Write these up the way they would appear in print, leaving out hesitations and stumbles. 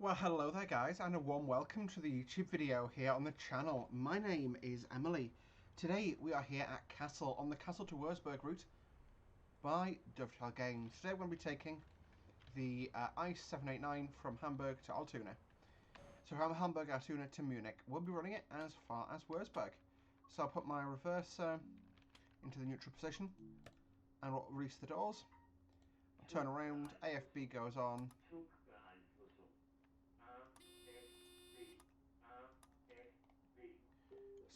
Well, hello there guys, and a warm welcome to the YouTube video here on the channel. My name is Emily. Today we are here at Kassel on the Kassel to Wurzburg route by Dovetail Games. Today we're going to be taking the ICE 789 from Hamburg to Altona. So from Hamburg, Altona to Munich. We'll be running it as far as Wurzburg. So I'll put my reverse into the neutral position and we'll release the doors. I'll turn around, AFB goes on.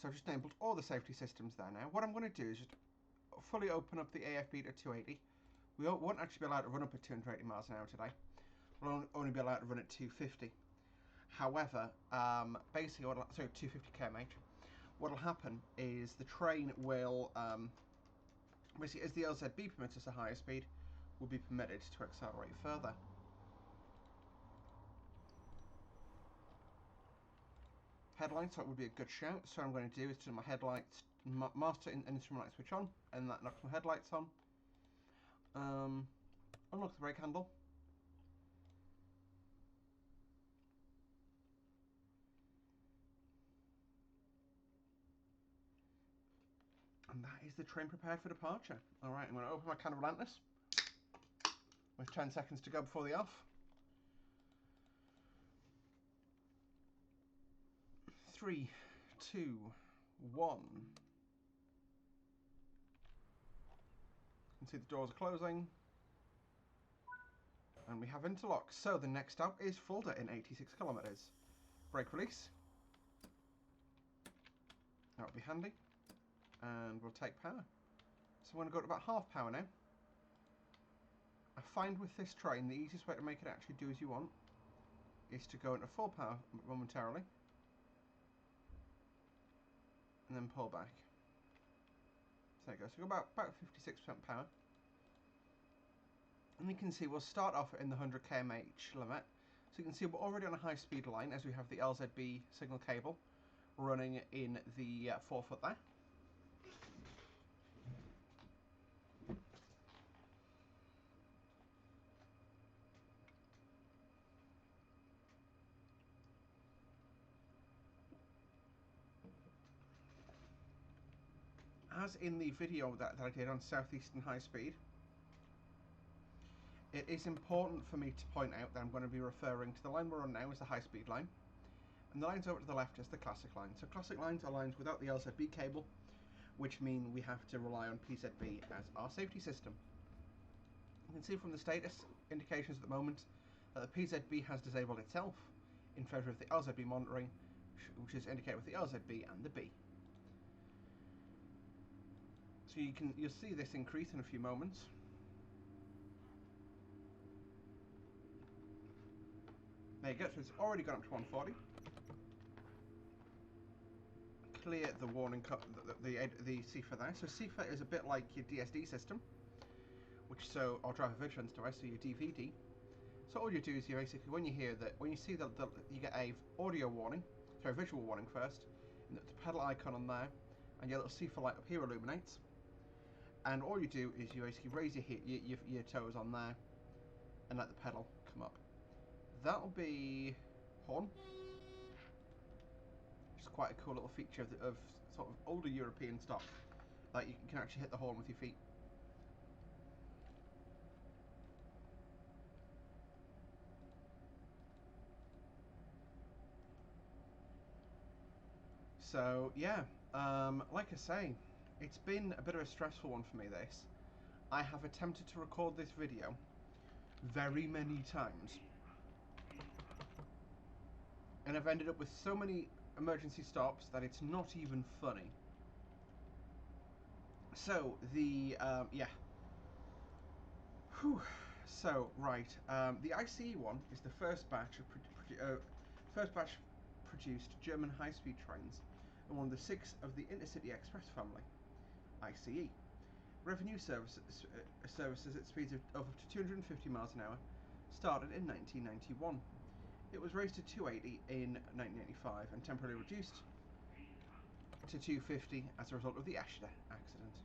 So I've just enabled all the safety systems there now. What I'm going to do is just fully open up the AFB to 280. We won't actually be allowed to run up at 280 miles an hour today. We'll only be allowed to run at 250. However, basically, 250 km/h. What will happen is the train will, basically, as the LZB permits us a higher speed, will be permitted to accelerate further. Headlights, so it would be a good shout. So what I'm going to do is turn my headlights, master instrument light switch on, and that knocks my headlights on. Unlock the brake handle. And that is the train prepared for departure. Alright, I'm going to open my can of Relentless with 10 seconds to go before the off. 3, 2, 1. You can see the doors are closing. And we have interlock. So the next stop is Fulda in 86 kilometers. Brake release. That would be handy. And we'll take power. So we're going to go to about half power now. I find with this train the easiest way to make it actually do as you want is to go into full power momentarily. And then pull back. So there you go. So go about 56% power. And you can see we'll start off in the 100 km/h limit. So you can see we're already on a high speed line as we have the LZB signal cable running in the forefoot there. As in the video that I did on Southeastern High Speed, it is important for me to point out that I'm going to be referring to the line we're on now as the high speed line, and the lines over to the left is the classic line. So classic lines are lines without the LZB cable, which mean we have to rely on PZB as our safety system. You can see from the status indications at the moment that the PZB has disabled itself in favour of the LZB monitoring, which is indicated with the LZB and the B. So you'll see this increase in a few moments. There you go, so it's already gone up to 140. Clear the warning, the CIFA there. So CIFA is a bit like your DSD system, or driver vigilance device, so your DVD. So all you do is you basically, when you see that you get a visual warning first, and the pedal icon on there, and your little CIFA light up here illuminates. And all you do is you basically raise your toes on there and let the pedal come up. That'll be horn. Just quite a cool little feature of sort of older European stock. Like you can actually hit the horn with your feet. So yeah, like I say, it's been a bit of a stressful one for me, this. I have attempted to record this video very many times, and I've ended up with so many emergency stops that it's not even funny. So yeah. Whew. So right, the ICE one is the first batch produced German high-speed trains, and one of the 6 of the Intercity Express family. ICE. Revenue services at speeds of up to 250 miles an hour started in 1991. It was raised to 280 in 1985 and temporarily reduced to 250 as a result of the Ashton accident.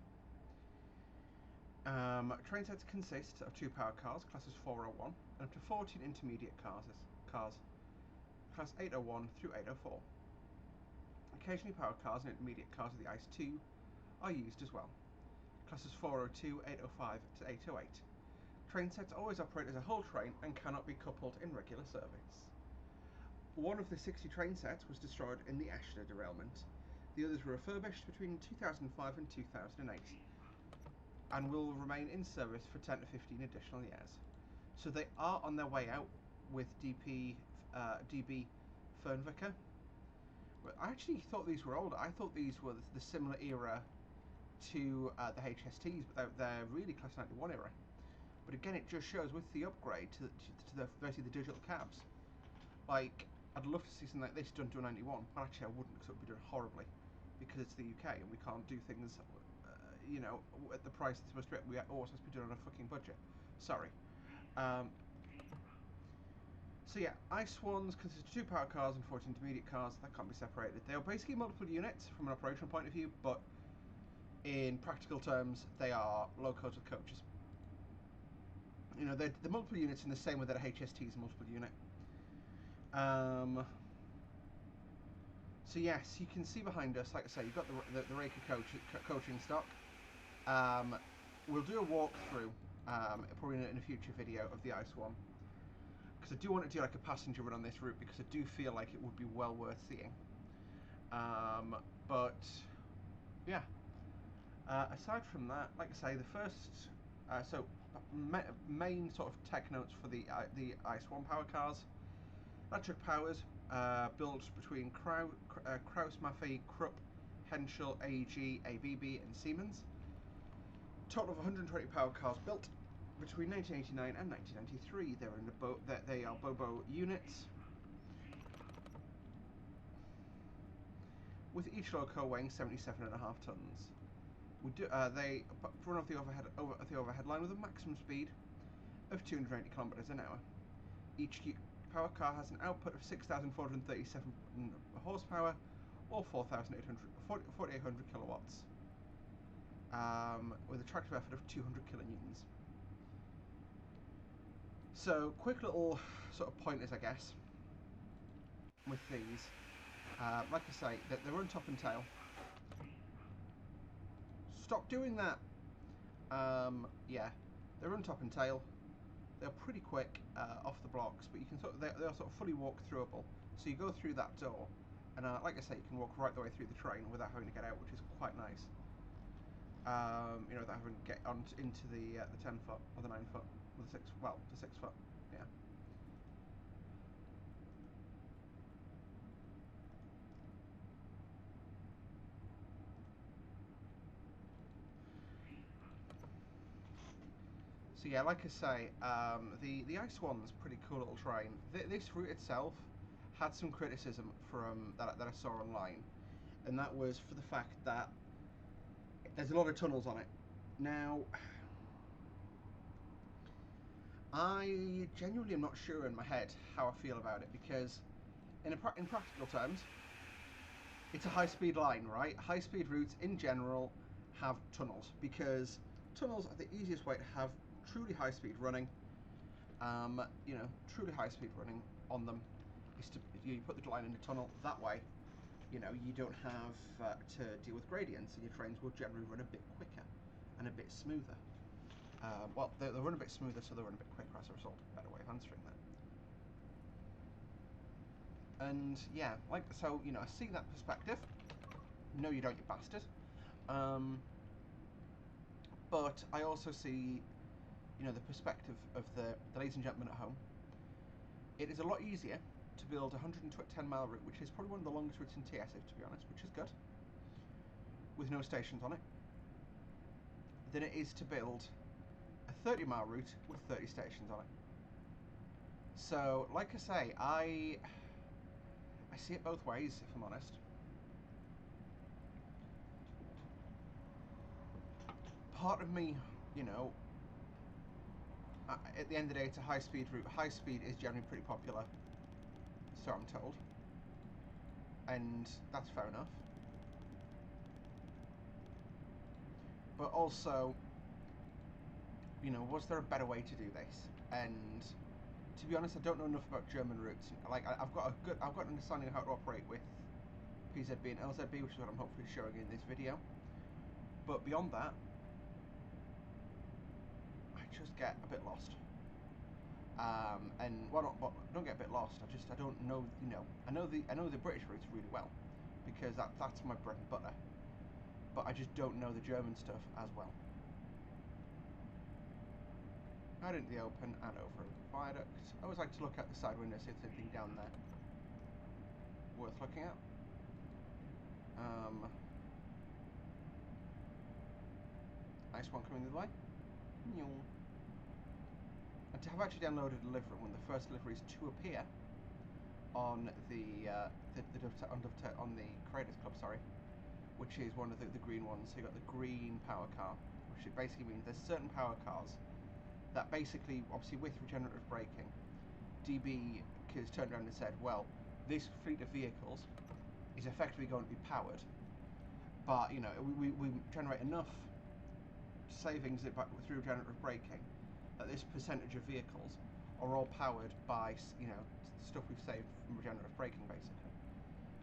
Train sets consist of 2 powered cars, classes 401, and up to 14 intermediate cars. Class 801 through 804. Occasionally powered cars and intermediate cars of the ICE 2 are used as well. Classes 402, 805 to 808. Train sets always operate as a whole train and cannot be coupled in regular service. One of the 60 train sets was destroyed in the Ashler derailment. The others were refurbished between 2005 and 2008 and will remain in service for 10 to 15 additional years. So they are on their way out with DB Fernvicker. I actually thought these were older. I thought these were the similar era to the HSTs, but they're really Class 91 era. But again, it just shows with the upgrade to the digital cabs. Like, I'd love to see something like this done to a 91, but actually I wouldn't, because it would be done horribly, because it's the UK and we can't do things, you know, at the price it's supposed to be. We are also supposed to be done on a fucking budget. Sorry. So yeah, ICE ones consist of 2 power cars and 14 intermediate cars that can't be separated. They are basically multiple units from an operational point of view, but in practical terms, they are locos with coaches. You know, they're multiple units in the same way that a HST is a multiple unit. So yes, you can see behind us, like I say, you've got the Raker coaching stock. We'll do a walkthrough, probably in a future video of the ICE one, because I do want to do like a passenger run on this route, because I do feel like it would be well worth seeing. But yeah, aside from that, like I say, the first main sort of tech notes for the ICE 1 power cars: electric powers, built between Krauss Maffei, Krupp, Henschel, AEG, ABB and Siemens. Total of 120 power cars built between 1989 and 1993. They are Bobo units, with each loco weighing 77.5 tons. They run off the overhead line with a maximum speed of 280 kilometers an hour. Each power car has an output of 6,437 horsepower, or 4,800 kilowatts, with a tractive effort of 200 kilonewtons. So, quick little sort of pointers, I guess, with these. Like I say, they run top and tail. Stop doing that! Yeah, they run top and tail. They're pretty quick off the blocks, but you can they're sort of fully walk-throughable. So you go through that door, and like I say, you can walk right the way through the train without having to get out, which is quite nice. You know, without having to get into the 10 foot or the 9 foot or the 6 foot. Yeah. So yeah, like I say, the ICE one's pretty cool little train. This route itself had some criticism from that I saw online, and that was for the fact that there's a lot of tunnels on it. Now, I genuinely am not sure in my head how I feel about it, because in practical terms, it's a high-speed line, right? High-speed routes in general have tunnels, because tunnels are the easiest way to have truly high-speed running. You know, truly high-speed running on them is to you put the line in a tunnel. That way, you know, you don't have to deal with gradients, and your trains will generally run a bit quicker and a bit smoother. Well, they'll run a bit smoother, so they'll run a bit quicker as a result. Better way of answering that. And yeah, like, so, you know, I see that perspective. No, you don't, you bastard. But I also see, you know, the perspective of the ladies and gentlemen at home. It is a lot easier to build a 110-mile route, which is probably one of the longest routes in TSA, to be honest, which is good, with no stations on it, than it is to build a 30-mile route with 30 stations on it. So, like I say, I see it both ways, if I'm honest. Part of me, you know, at the end of the day, it's a high-speed route. High speed is generally pretty popular, so I'm told, and that's fair enough. But also, you know, was there a better way to do this? And To be honest, I don't know enough about German routes. Like, I've got an understanding of how to operate with PZB and LZB, which is what I'm hopefully showing in this video. But beyond that, I just get a bit lost. And well, don't get a bit lost. I don't know. You know, I know the British routes really well because that's my bread and butter. But I just don't know the German stuff as well. Out into the open and over a viaduct. I always like to look out the side window, see if there's anything down there worth looking at. Nice one coming the way. And to have actually downloaded a delivery, one of the first deliveries to appear on the Creators Club, sorry, which is one of the green ones. So you got the green power car, which it basically means there's certain power cars that basically, obviously with regenerative braking, DB has turned around and said, well, this fleet of vehicles is effectively going to be powered, but you know, we generate enough savings through regenerative braking that this percentage of vehicles are all powered by, you know, stuff we've saved from regenerative braking, basically.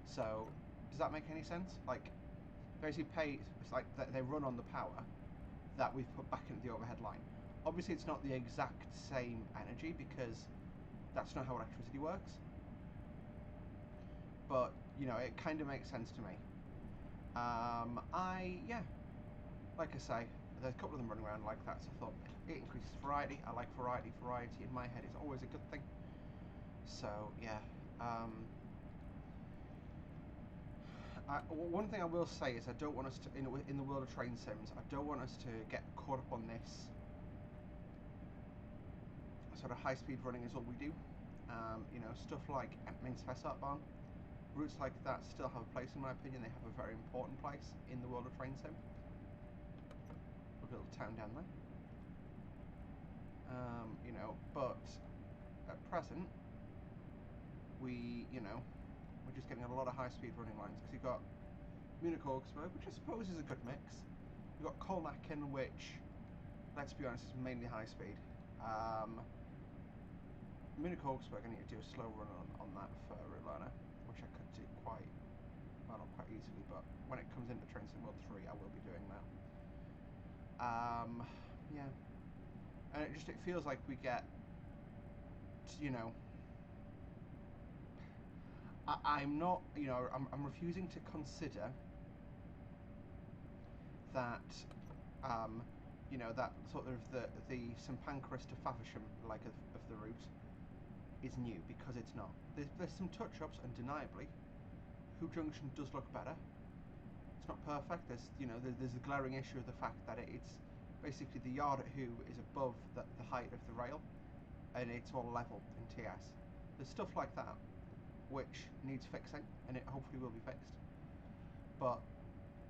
So does that make any sense? Like, basically it's like they run on the power that we've put back into the overhead line. Obviously it's not the exact same energy because that's not how electricity works, but you know, it kind of makes sense to me. Yeah, like I say, there's a couple of them running around like that, so I thought it increases variety. I like variety. Variety in my head is always a good thing. So yeah, one thing I will say is I don't want us to, in the world of train sims, I don't want us to get caught up on this sort of high-speed running is all we do. You know, stuff like main Spessartbahn, routes like that still have a place in my opinion. They have a very important place in the world of train sim. A little town down there. You know, but at present, you know, we're just getting a lot of high-speed running lines because you've got Munich Augsburg, which I suppose is a good mix. You've got Kolnacken, which, let's be honest, is mainly high-speed. Munich Augsburg, I need to do a slow run on that for a learner, which I could do quite, well, not quite easily, but when it comes into Train Sim World 3, I will be doing that. Yeah. And it feels like we get, you know, I'm not, you know, I'm refusing to consider that, you know, that sort of the St Pancras to Faversham, like, of the route is new, because it's not. There's some touch-ups, undeniably. Who Junction does look better. It's not perfect. There's, you know, there's the glaring issue of the fact that it's basically the yard at Who is above the height of the rail, and it's all level in TS. There's stuff like that which needs fixing, and it hopefully will be fixed. But,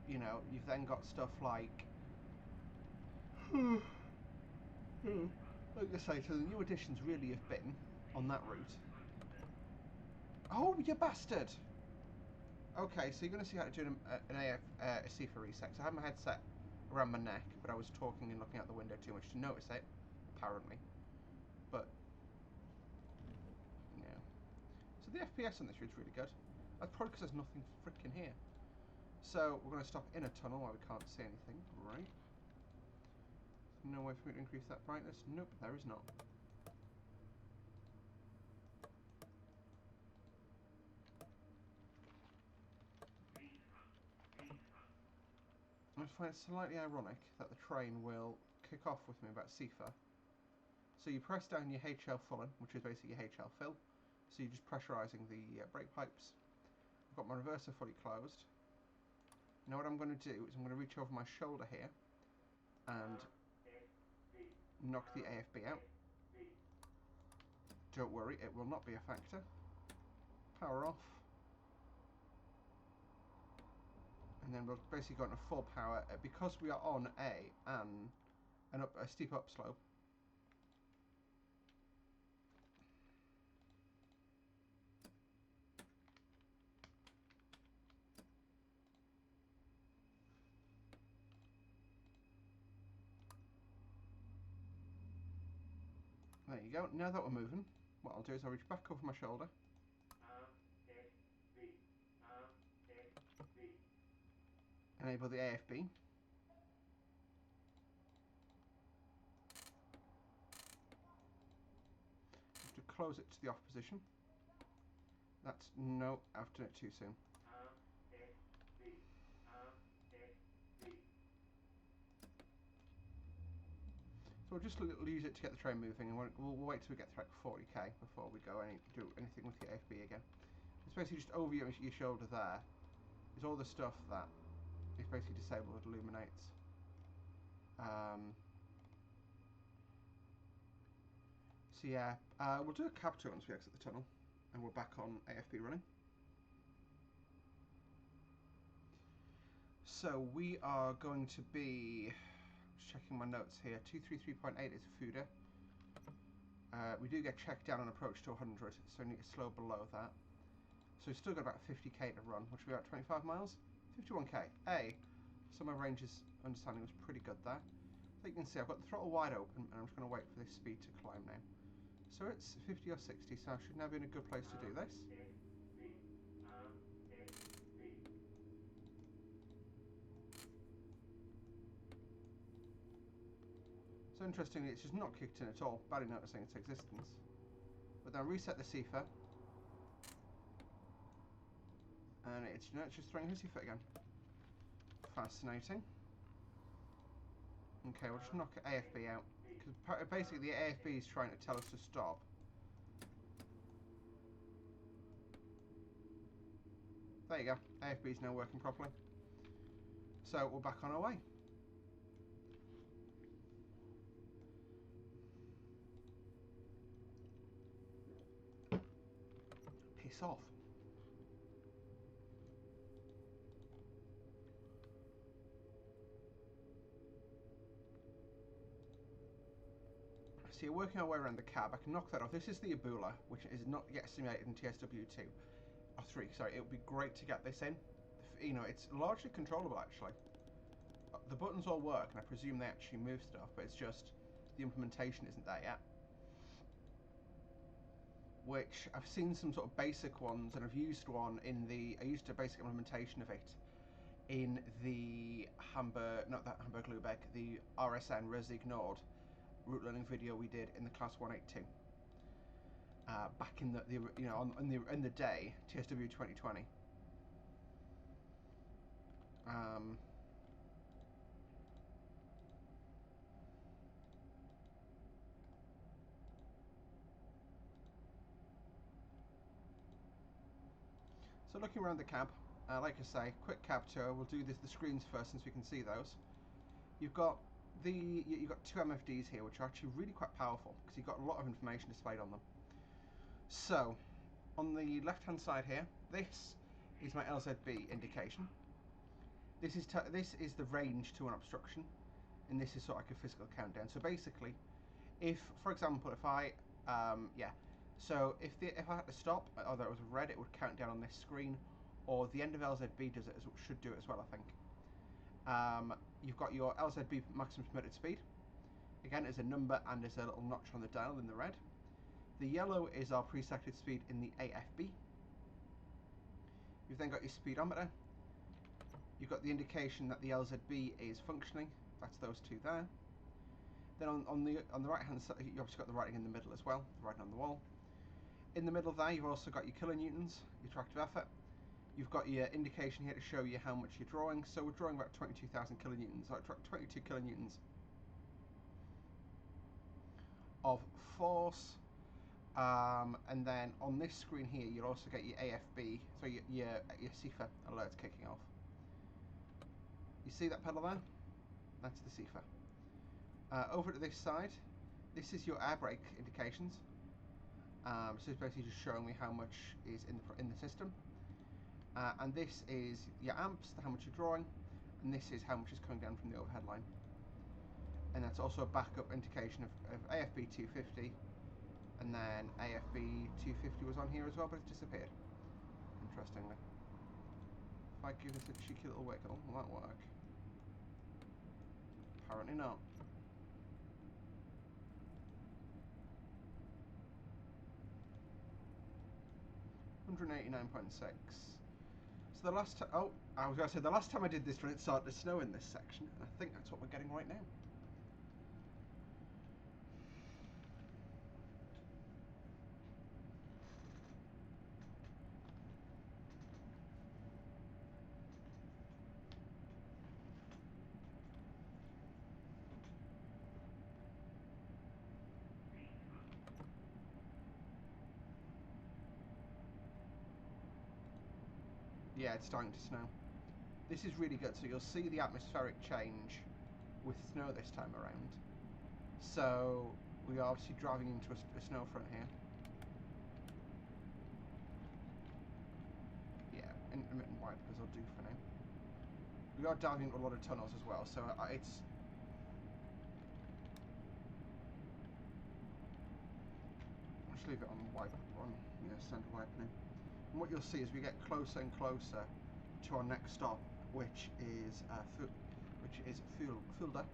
you know, you've then got stuff like, like I say, so the new additions really have been on that route. Oh, you bastard! Okay, so you're going to see how to do a CIFA reset. So I have my headset around my neck, but I was talking and looking out the window too much to notice it, apparently. But, yeah. So the FPS on this route's really good. That's probably because there's nothing freaking here. So we're going to stop in a tunnel where we can't see anything. Right. No way for me to increase that brightness? Nope, there is not. I find it slightly ironic that the train will kick off with me about CIFA. So you press down your HL fullen, which is basically your HL fill. So you're just pressurising the brake pipes. I've got my reverser fully closed. Now what I'm going to do is I'm going to reach over my shoulder here and knock the AFB out. Don't worry, it will not be a factor. Power off. And then we'll basically go into full power because we are on a steep upslope. There you go. Now that we're moving, what I'll do is I'll reach back over my shoulder. Enable the AFB. Have to close it to the off position. That's no, I've done it too soon. So we'll just use it to get the train moving, and we'll wait till we get to like 40k before we go do anything with the AFB again. It's basically just over your shoulder there. Is all the stuff that is basically disabled illuminates. So yeah, we'll do a cab tour once we exit the tunnel, and we're back on AFB running. So we are going to be, just checking my notes here, 233.8 is Fuda. We do get checked down on approach to 100, so we need to slow below that. So we've still got about 50k to run, which will be about 25 miles. 51k. So my range's understanding was pretty good there. So you can see I've got the throttle wide open, and I'm just going to wait for this speed to climb now. So it's 50 or 60, so I should now be in a good place to do this. So interestingly, it's just not kicked in at all, barely noticing its existence. But then reset the CFA, and it's just throwing hissy fit again. Fascinating. Okay, we'll just knock AFB out, because basically the AFB is trying to tell us to stop. There you go, AFB is now working properly. So we're back on our way. Piss off. So you're working our way around the cab. I can knock that off. This is the Ebola, which is not yet simulated in TSW2 or 3. Sorry, it would be great to get this in. You know, it's largely controllable actually. The buttons all work, and I presume they actually move stuff, but it's just the implementation isn't there yet. Which I've seen some sort of basic ones, and I've used one in the. I used a basic implementation of it in the Hamburg-Lübeck, the RSN Res Ignored route learning video we did in the class 182. Back in in the day TSW 2020. So looking around the cab, like I say, quick cab tour. We'll do the screens first since we can see those. You've got two MFDs here, which are actually really quite powerful because you've got a lot of information displayed on them. So on the left hand side here, this is my LZB indication. This is the range to an obstruction, and this is sort of like a physical countdown. So basically, if, for example, if I so if I had to stop, although it was red, it would count down on this screen, or the end of LZB does it, should do it as well, I think. You've got your LZB maximum permitted speed. Again, there's a number and there's a little notch on the dial in the red. The yellow is our preselected speed in the AFB. You've then got your speedometer. You've got the indication that the LZB is functioning. That's those two there. Then on the right hand side, you've obviously got the writing in the middle as well, the writing on the wall. In the middle there, you've also got your kilonewtons, your tractive effort. You've got your indication here to show you how much you're drawing. So we're drawing about 22,000 kilonewtons, like 22 kilonewtons of force. And then on this screen here, you'll also get your AFB, so your CFA alerts kicking off. You see that pedal there? That's the CFA. Over to this side, this is your air brake indications. So it's basically just showing me how much is in the system. And this is your amps, how much you're drawing, and this is how much is coming down from the overhead line. And that's also a backup indication of AFB 250, and then AFB 250 was on here as well, but it's disappeared, interestingly. If I give this a cheeky little wiggle, will that work? Apparently not. 189.6. So the last time, oh, I was going to say, the last time I did this run, it started to snow in this section, and I think that's what we're getting right now. Yeah, it's starting to snow. This is really good, so you'll see the atmospheric change with snow this time around. So we are obviously driving into a snow front here. Yeah, intermittent wipers will do for now. We are diving into a lot of tunnels as well, so it's... I'll just leave it on wipe, standard wipe now. And what you'll see is we get closer and closer to our next stop, which is Fulda.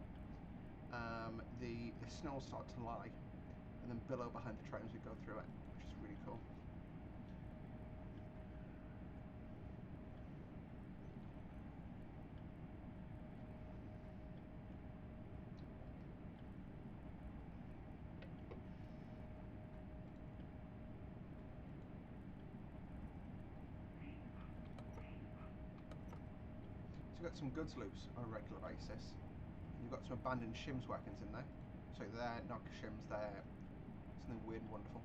The snow will start to lie and then billow behind the train as we go through it, which is really cool. So you've got some goods loops on a regular basis, and you've got some abandoned shims wagons in there. So they're not shims, they're something weird and wonderful.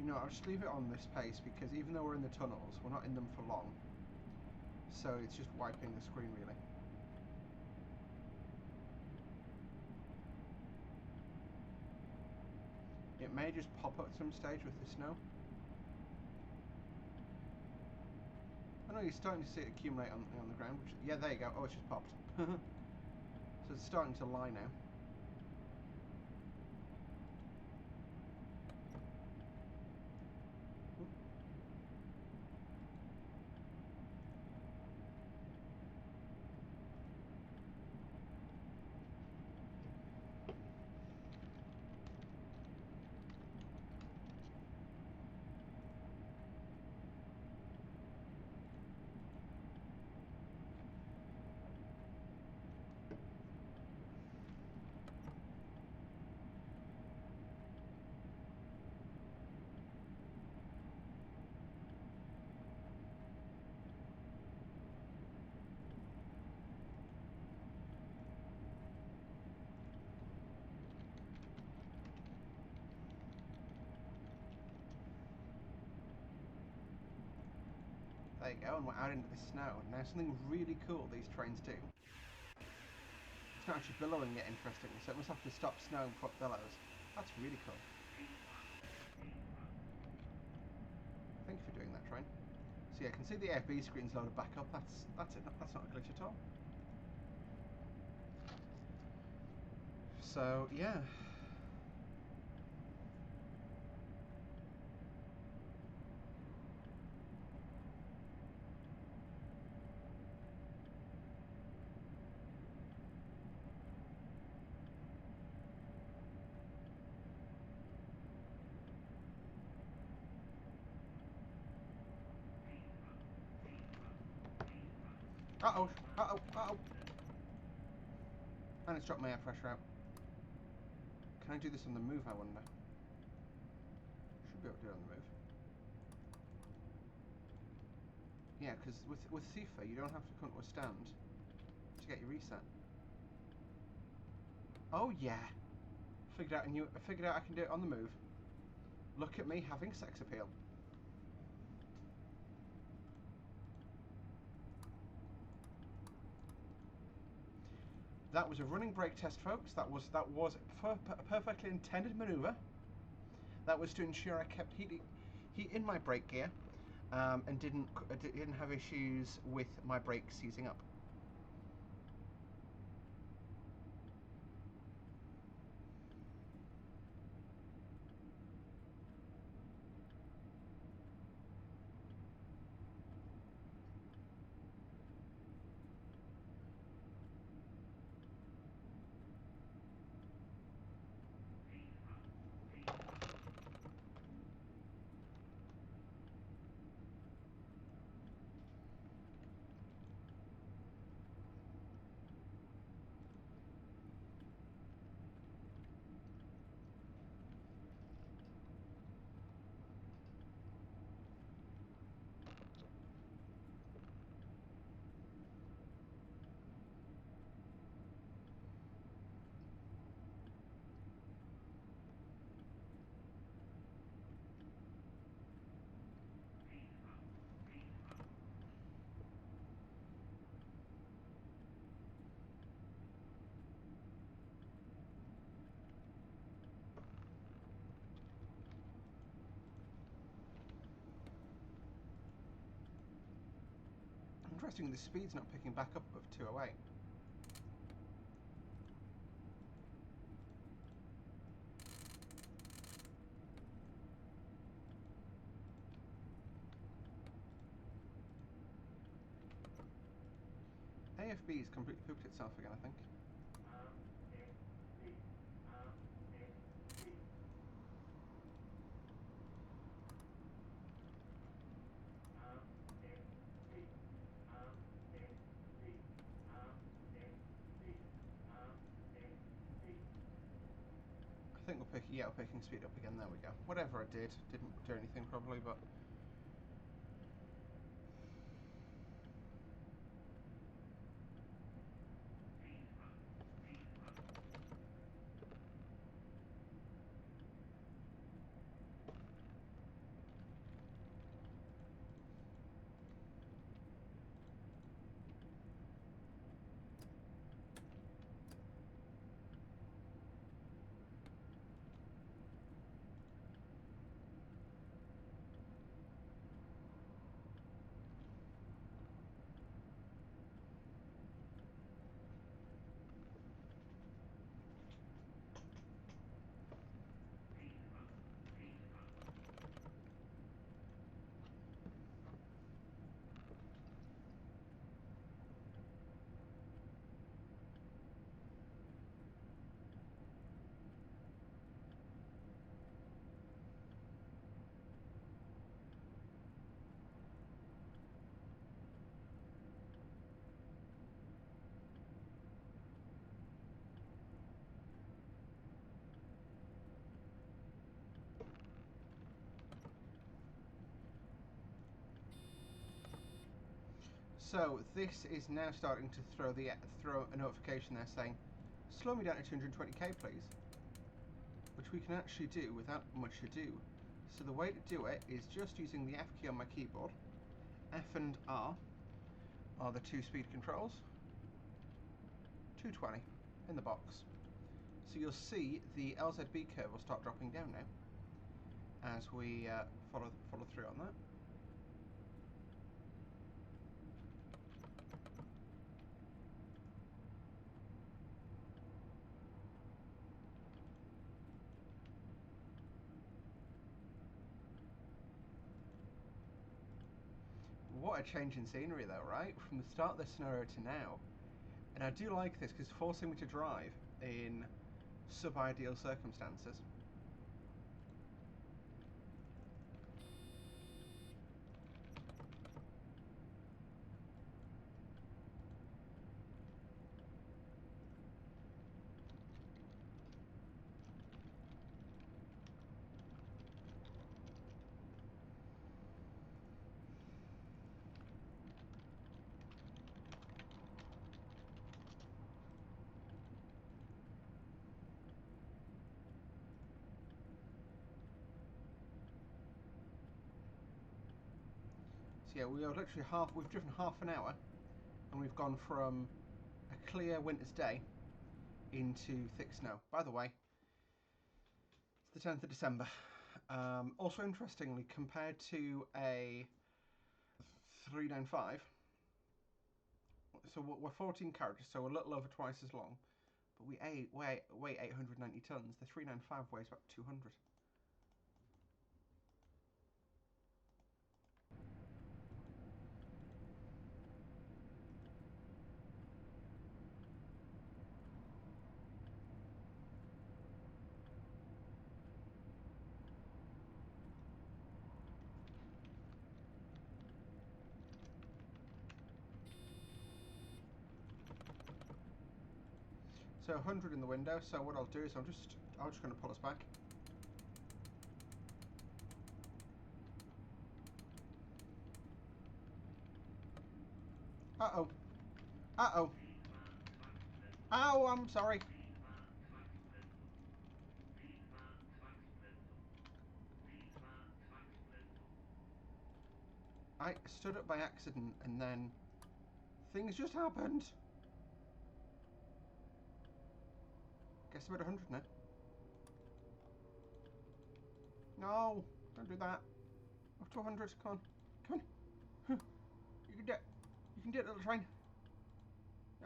You know, I'll just leave it on this pace because even though we're in the tunnels, we're not in them for long. So it's just wiping the screen really. It may just pop up at some stage with the snow. I know you're starting to see it accumulate on the ground. Which, yeah, there you go. Oh, it's just popped. So it's starting to lie now. There you go, and we're out into the snow. Now, something really cool these trains do. It's not actually billowing yet, interestingly, so it must have to stop snow and put billows. That's really cool. Thank you for doing that, train. So yeah, I can see the AFB screen's loaded back up. That's it. That's not a glitch at all. So yeah. Uh-oh, uh-oh, uh-oh. And it's dropped my air pressure out. Can I do this on the move, I wonder? Should be able to do it on the move. Yeah, because with FIFA, you don't have to come to a stand to get your reset. Oh yeah. I figured out I can do it on the move. Look at me having sex appeal. That was a running brake test, folks. That was a perfectly intended manoeuvre. That was to ensure I kept heat in my brake gear, and didn't have issues with my brakes seizing up. interesting, the speed's not picking back up above 208. AFB's completely pooped itself again, I think. I think we're picking speed up again. There we go. Whatever I did, didn't do anything probably, but so this is now starting to throw a notification there saying, slow me down to 220k please, which we can actually do without much ado. So the way to do it is just using the F key on my keyboard. F and R are the two speed controls. 220 in the box. So you'll see the LZB curve will start dropping down now as we follow through on that. What a change in scenery though, right? From the start of the scenario to now. And I do like this because it's forcing me to drive in sub-ideal circumstances. So yeah, we are literally we've driven half an hour and we've gone from a clear winter's day into thick snow. By the way, it's the 10th of December. Also interestingly, compared to a 395, so we're 14 characters, so a little over twice as long, but we weigh 890 tons. The 395 weighs about 200. So 100 in the window, so what I'll do is I'm just going to pull us back. Uh-oh. Uh-oh. Ow, I'm sorry. I stood up by accident and then things just happened. Guess about 100 now. No, don't do that. Up to 100, come on. Come on. You can do it. You can do it, little train.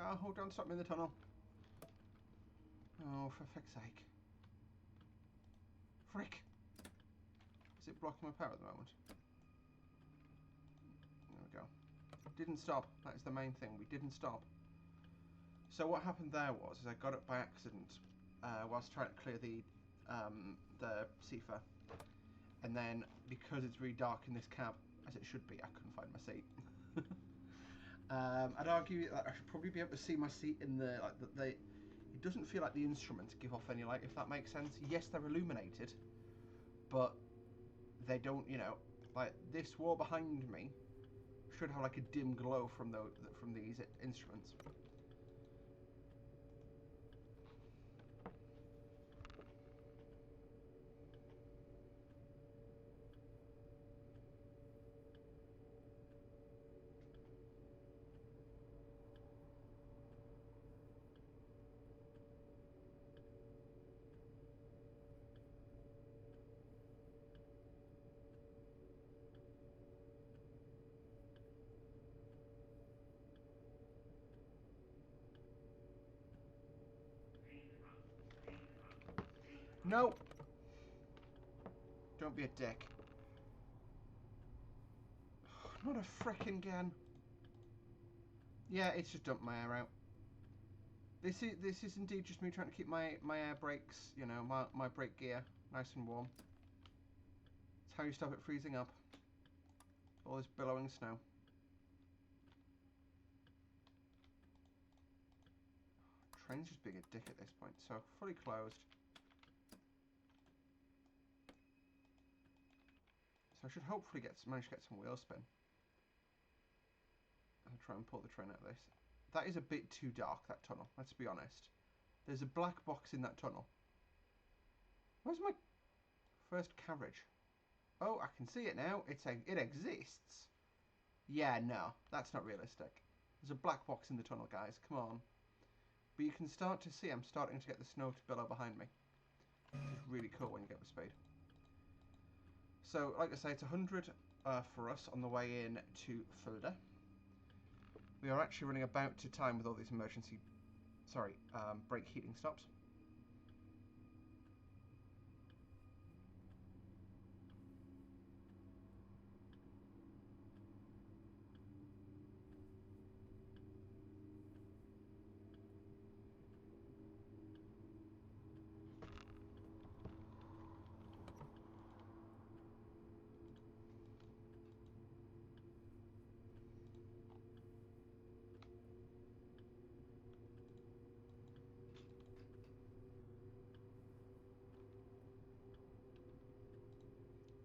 Oh, hold on, stop me in the tunnel. Oh, for fuck's sake. Frick. Is it blocking my power at the moment? There we go. Didn't stop. That is the main thing. We didn't stop. So what happened there was, is I got it by accident whilst trying to clear the Cifa. And then, because it's really dark in this cab, as it should be, I couldn't find my seat. I'd argue that I should probably be able to see my seat in the, it doesn't feel like the instruments give off any light, if that makes sense. Yes, they're illuminated, but they don't, you know, like this wall behind me should have like a dim glow from these instruments. No! Don't be a dick. Not a frickin' gun. Yeah, it's just dumped my air out. This is indeed just me trying to keep my air brakes, you know, my brake gear nice and warm. It's how you stop it freezing up. All this billowing snow. Train's just being a dick at this point. So fully closed. So I should hopefully manage to get some wheel spin. I'll try and pull the train out of this. That is a bit too dark, that tunnel, let's be honest. There's a black box in that tunnel. Where's my first carriage? Oh, I can see it now. It exists. Yeah, no, that's not realistic. There's a black box in the tunnel, guys. Come on. But you can start to see I'm starting to get the snow to billow behind me. Which is really cool when you get the speed. So, like I say, it's 100 for us on the way in to Fulda. We are actually running about to time with all these emergency, brake heating stops.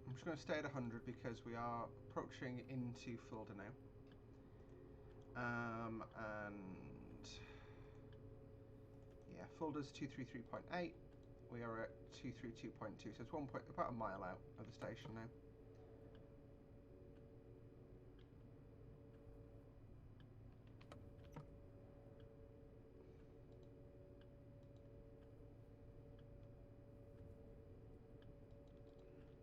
I'm just going to stay at 100 because we are approaching into Fulda now. And yeah, Fulda's 233.8. We are at 232.2, so it's about a mile out of the station now.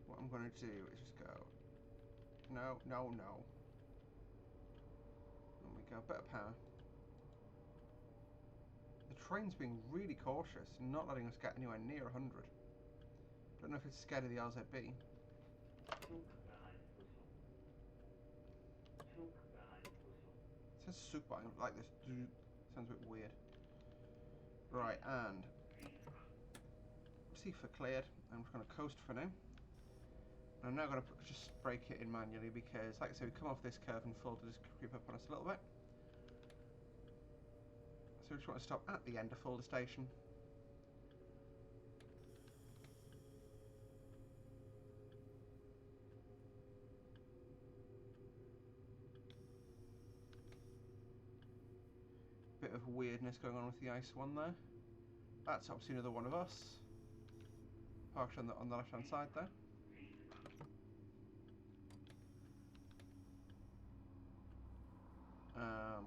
What I'm going to do is just go, no, no, no. There we go, better power. The train's being really cautious, not letting us get anywhere near 100. Don't know if it's scared of the RZB. It says soup, but I don't like this. Sounds a bit weird. Right, and Cifa cleared. I'm just going to coast for now. I'm now going to just brake it in manually because, like I said, we come off this curve and Fulda just creep up on us a little bit. So we just want to stop at the end of Fulda station. Bit of weirdness going on with the ice one there. That's obviously another one of us. Parked on the left hand side there.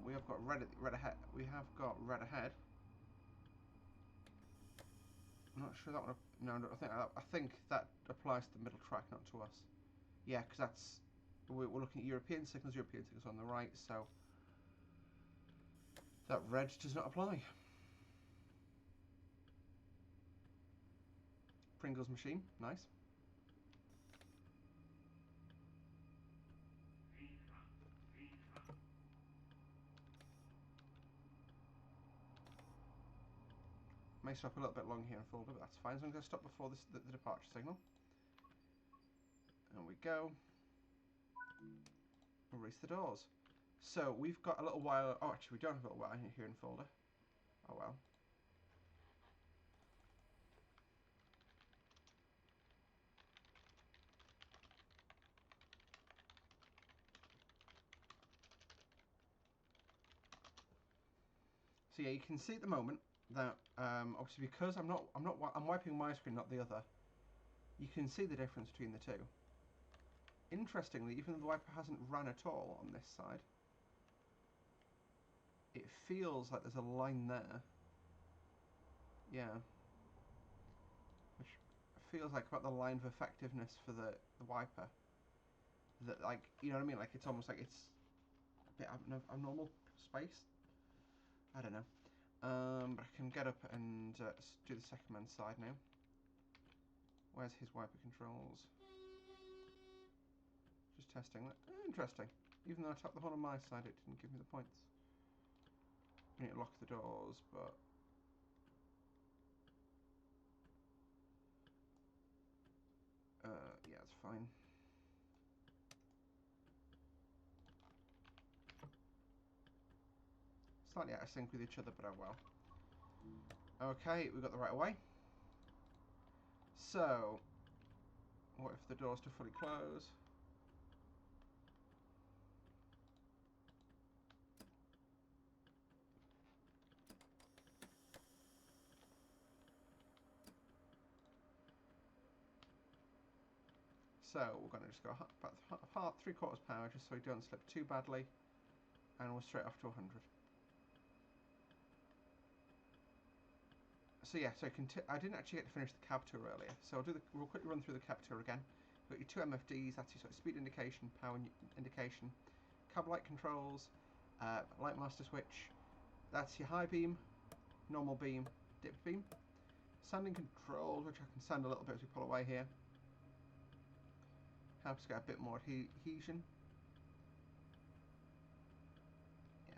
We have got red ahead. We have got red ahead. I'm not sure that one. No, I think that applies to the middle track, not to us. Yeah, because we're looking at European signals on the right. So That red does not apply. Pringles machine, nice. May stop a little bit long here in folder, but that's fine. So I'm going to stop before this, the departure signal. There we go. Erase the doors. So we've got a little while. Oh, actually, we don't have a little while here in folder. Oh well. So yeah, you can see at the moment that obviously because I'm wiping my screen, not the other. You can see the difference between the two. Interestingly, even though the wiper hasn't run at all on this side, it feels like there's a line there. Yeah. Which feels like about the line of effectiveness for the wiper. That, like, you know what I mean? Like, it's almost like it's a bit abnormal space. I don't know. But I can get up and do the second man's side now. Where's his wiper controls? Just testing that. Interesting. Even though I tapped the horn on my side, it didn't give me the points. I need to lock the doors, but... yeah, it's fine. Slightly out of sync with each other, but oh well. Okay, we got the right of way. So, what if the doors to fully close? So we're going to just go about 3/4 power just so we don't slip too badly, and we're straight off to 100. So yeah, so I didn't actually get to finish the cab tour earlier, so we'll quickly run through the cab tour again. You've got your 2 MFDs, that's your sort of speed indication, power indication, cab light controls, light master switch, that's your high beam, normal beam, dip beam, sanding controls, which I can sand a little bit as we pull away here. Helps get a bit more adhesion. Yeah.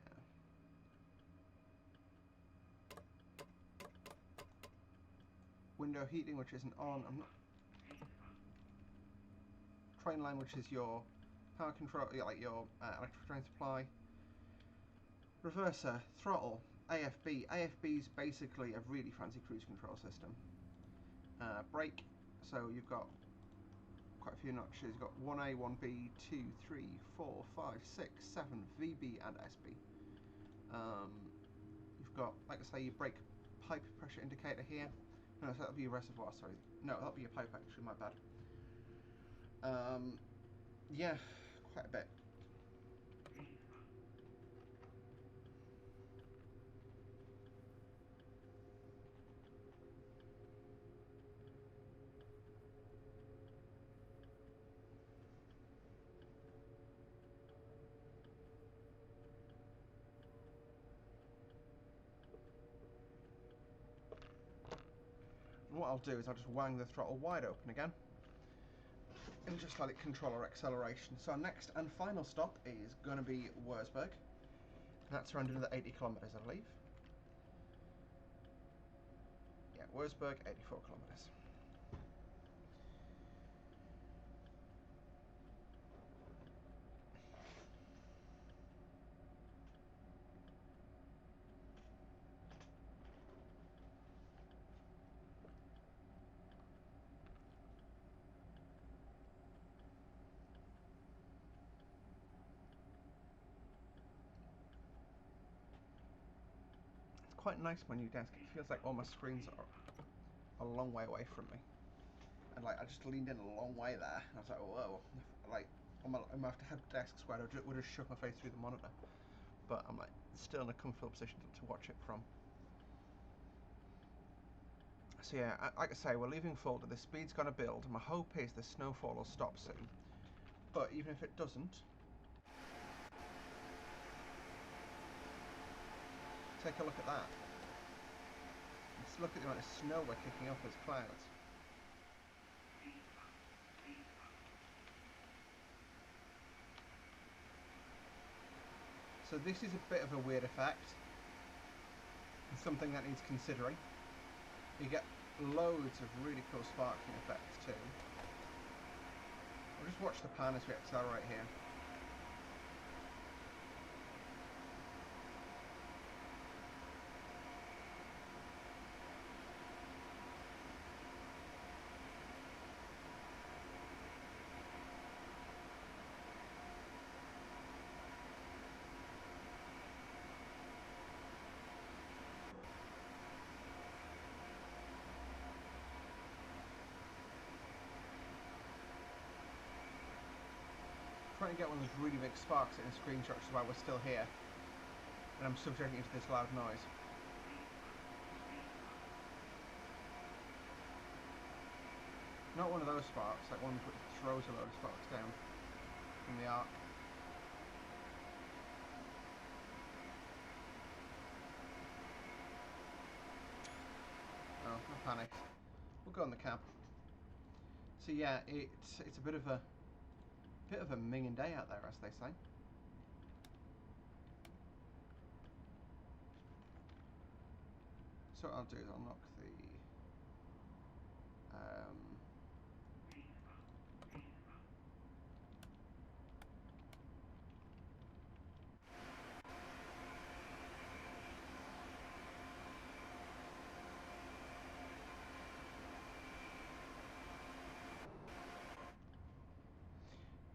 Window heating, which isn't on. I'm not. Train line, which is your power control, like your electric train supply. Reverser, throttle, AFB. AFB is basically a really fancy cruise control system. Brake, so you've got quite a few notches. You've got 1A, 1B, 2, 3, 4, 5, 6, 7, VB and SB. You've got, like I say, your brake pipe pressure indicator here. No, so that'll be your reservoir, sorry. No, that'll be your pipe actually, my bad. Yeah, quite a bit. And what I'll do is I'll just wang the throttle wide open again and just let it control our acceleration. So our next and final stop is going to be Wurzburg. That's around another 80 kilometers, I believe. Yeah, Wurzburg, 84 kilometers. It's quite nice my new desk. It feels like all my screens are a long way away from me. And like I just leaned in a long way there, and I was like, whoa. Like I might have to have desks where I would have shoved my face through the monitor. But I'm like still in a comfortable position to watch it from. So yeah, like I say, we're leaving Fulda. The speed's going to build. My hope is the snowfall will stop soon. But even if it doesn't, take a look at that. Let's look at the amount of snow we're kicking up as clouds. So this is a bit of a weird effect. It's something that needs considering. You get loads of really cool sparkling effects too. We'll just watch the pan as we accelerate here. Trying to get one of those really big sparks in a screenshot while we're still here, and I'm subjecting it to this loud noise. Not one of those sparks, like one that throws a load of sparks down from the arc. Oh, I panicked. We'll go on the cab. So yeah, it's a bit of a minging day out there, as they say. So what I'll do is I'll knock the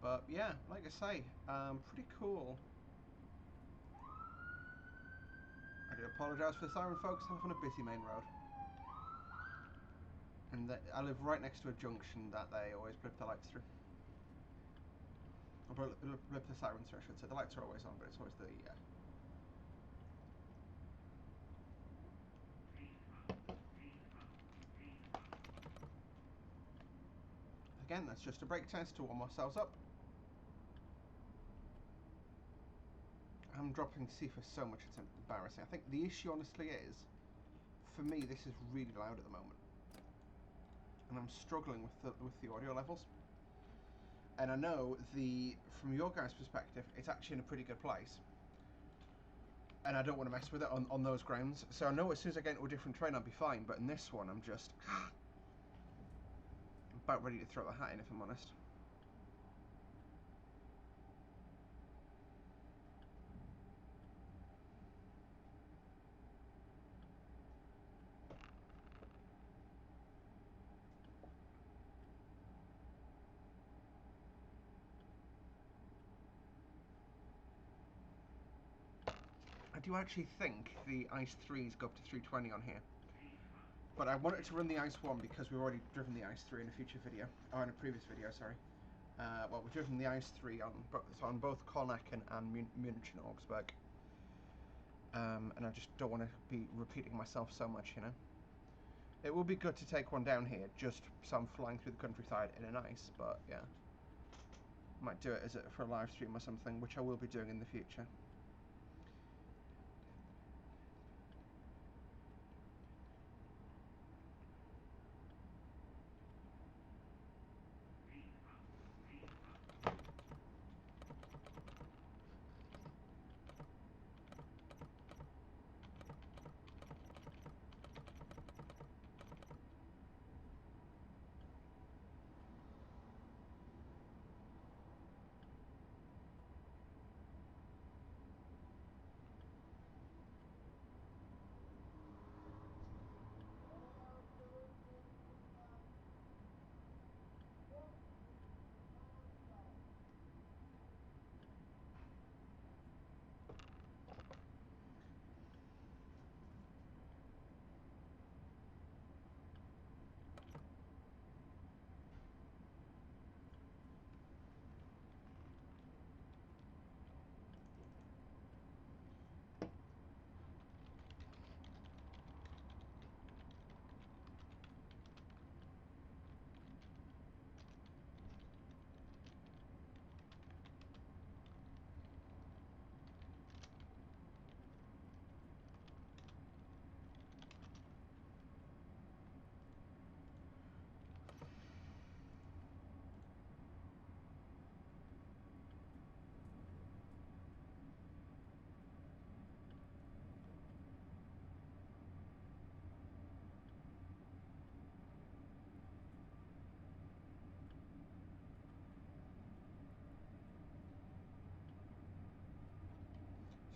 but yeah, like I say, pretty cool. I do apologise for the siren, folks. I'm on a busy main road, and I live right next to a junction that they always blip the lights through. Or blip the sirens through, I should say. The lights are always on, but it's always the Again, that's just a brake test to warm ourselves up. I'm dropping CIFA so much it's embarrassing. I think the issue honestly is, for me, this is really loud at the moment, and I'm struggling with the audio levels. And I know from your guys' perspective, it's actually in a pretty good place, and I don't want to mess with it on those grounds. So I know as soon as I get into a different train, I'll be fine. But in this one, I'm just about ready to throw the hat in, if I'm honest. I do actually think the Ice 3s go up to 320 on here. But I wanted to run the Ice 1 because we've already driven the Ice 3 in a future video. Oh, in a previous video, sorry. Well, we've driven the Ice 3 on both Colnacken and Munich and Augsburg. And I just don't want to be repeating myself so much, you know. It will be good to take one down here, just so I'm flying through the countryside in an Ice, but yeah. Might do it for a live stream or something, which I will be doing in the future.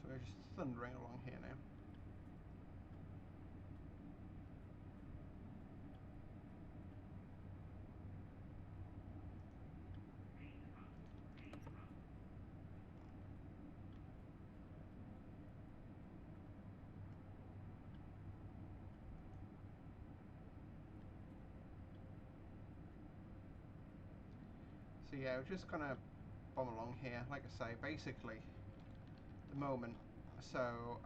So we're just thundering along here now. So yeah, we're just gonna bomb along here. Like I say, basically, the moment. So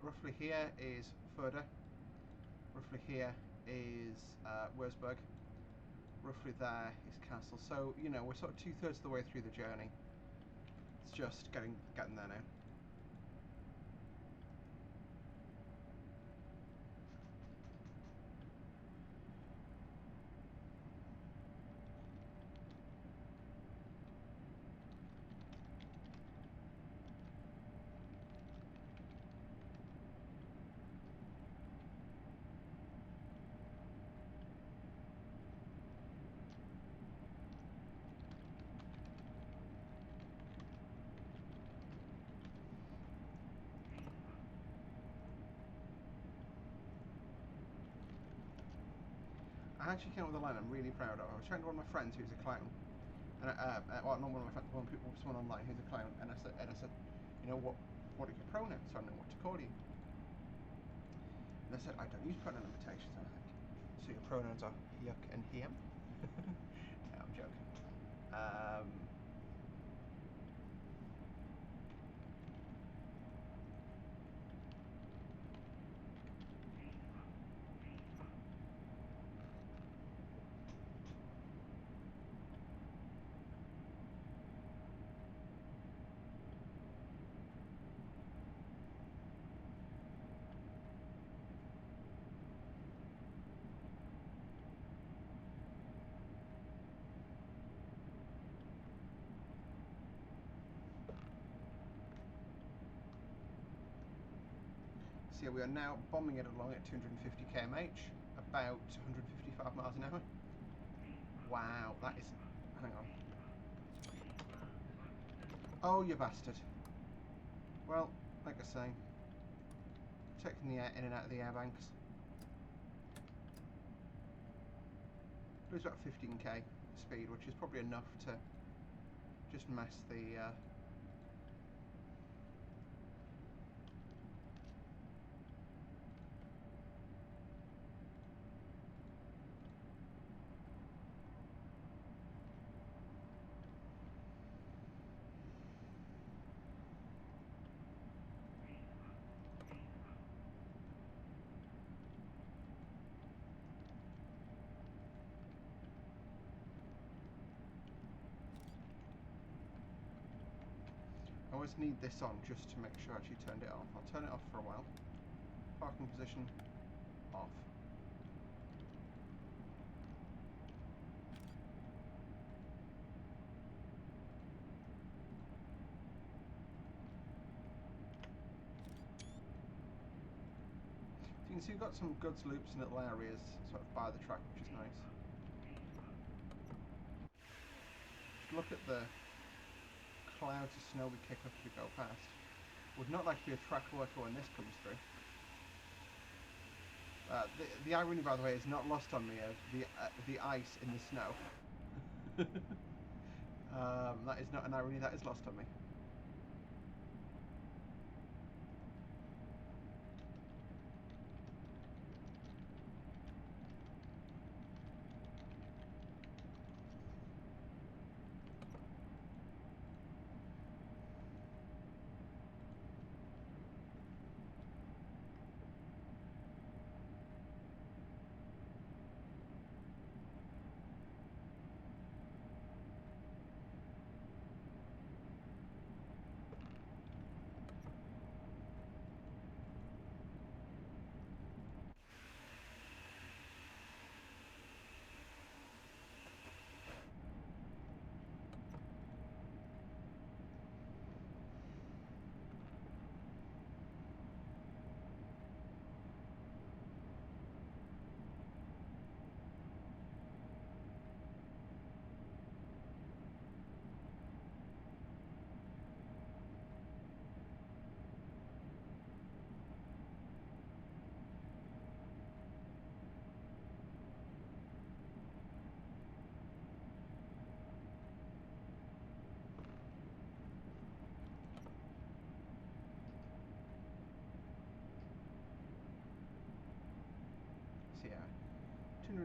roughly here is Further. Roughly here is Wurzburg. Roughly there is Kassel. So you know we're sort of 2/3 of the way through the journey. It's just getting there now. I actually came up with a line I'm really proud of. I was chatting to one of my friends who's a clown, and well, not one of my friends, someone online who's a clown, and I said, you know what are your pronouns? So I know what to call you. And I said, I don't use pronoun limitations. I'm like, so your pronouns are yuck and him? No, I'm joking. So yeah, we are now bombing it along at 250 km/h, about 155 miles an hour. Wow, that is... Hang on. Oh, you bastard. Well, like I say, taking the air in and out of the air banks. Lose about 15k speed, which is probably enough to just mess the... I always need this on just to make sure I actually turned it off. I'll turn it off for a while. Parking position off. So you can see we've got some goods loops in little areas sort of by the track, which is nice. Just look at the clouds of snow we kick up as we go past. Would not like to be a track worker when this comes through. The irony, by the way, is not lost on me of the ice in the snow. That is not an irony, that is lost on me.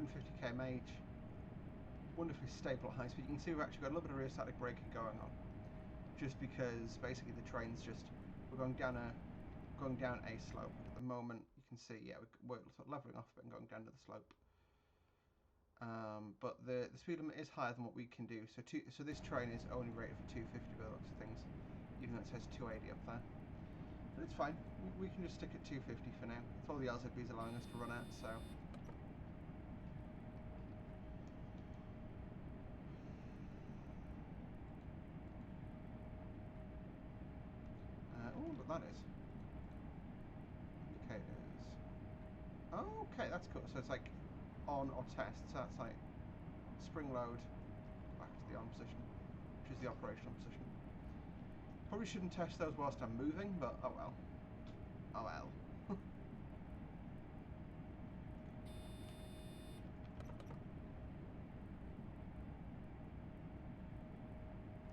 150 km/h, wonderfully stable at high speed. You can see we've actually got a little bit of rheostatic braking going on, just because basically the train's just, we're going down a slope at the moment. You can see, yeah, we're sort of leveling off a bit and going down to the slope. But the speed limit is higher than what we can do. So this train is only rated for 250 by the looks of things, even though it says 280 up there. But it's fine. We can just stick at 250 for now. That's all the LZB is allowing us to run at. So. Oh, look, that is indicators. Okay, that's cool. So it's like on or test. So that's like spring load back to the on position, which is the operational position. Probably shouldn't test those whilst I'm moving, but oh well. Oh well.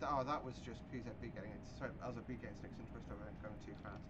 Oh, that was just PZB getting it. Sorry, LZB getting its Nixon twist over it, going too fast.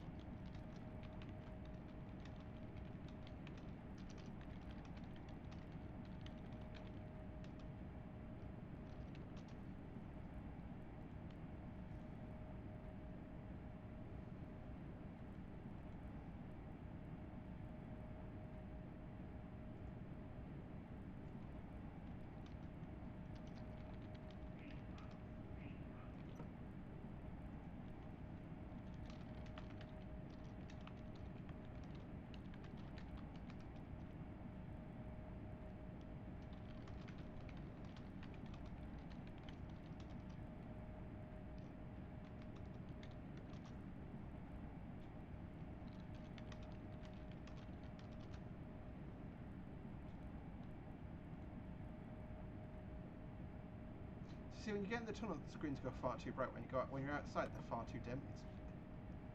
See, when you get in the tunnel, the screens go far too bright. When you're outside, they're far too dim.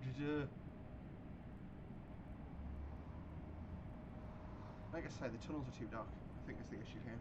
It's like I say, the tunnels are too dark. I think that's the issue here.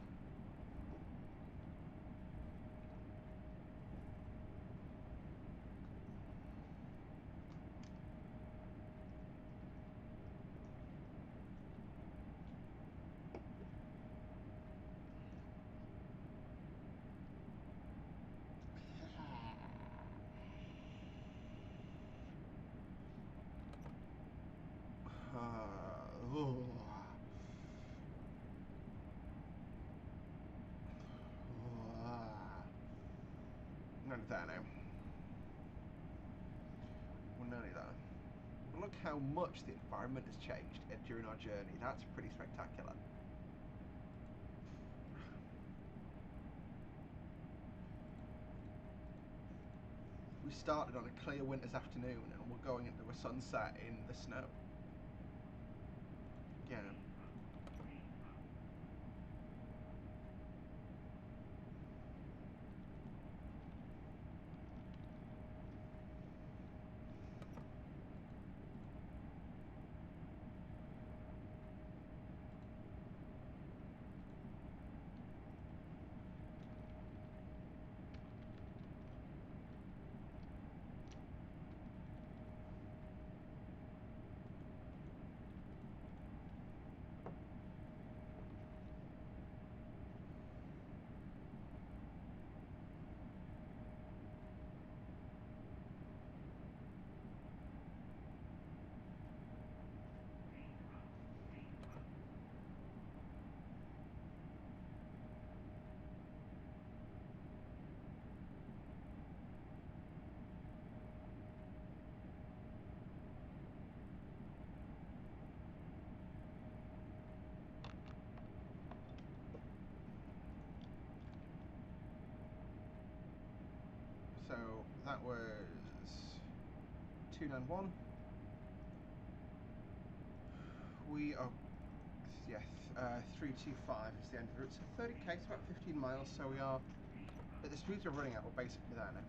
None of that now. Well, none of that. But look how much the environment has changed during our journey. That's pretty spectacular. We started on a clear winter's afternoon and we're going into a sunset in the snow. Yeah. So that was 291. We are, yeah, 325 is the end of the route. So 30k, it's about 15 miles. So we are, at the speeds we're running at, we're basically there now.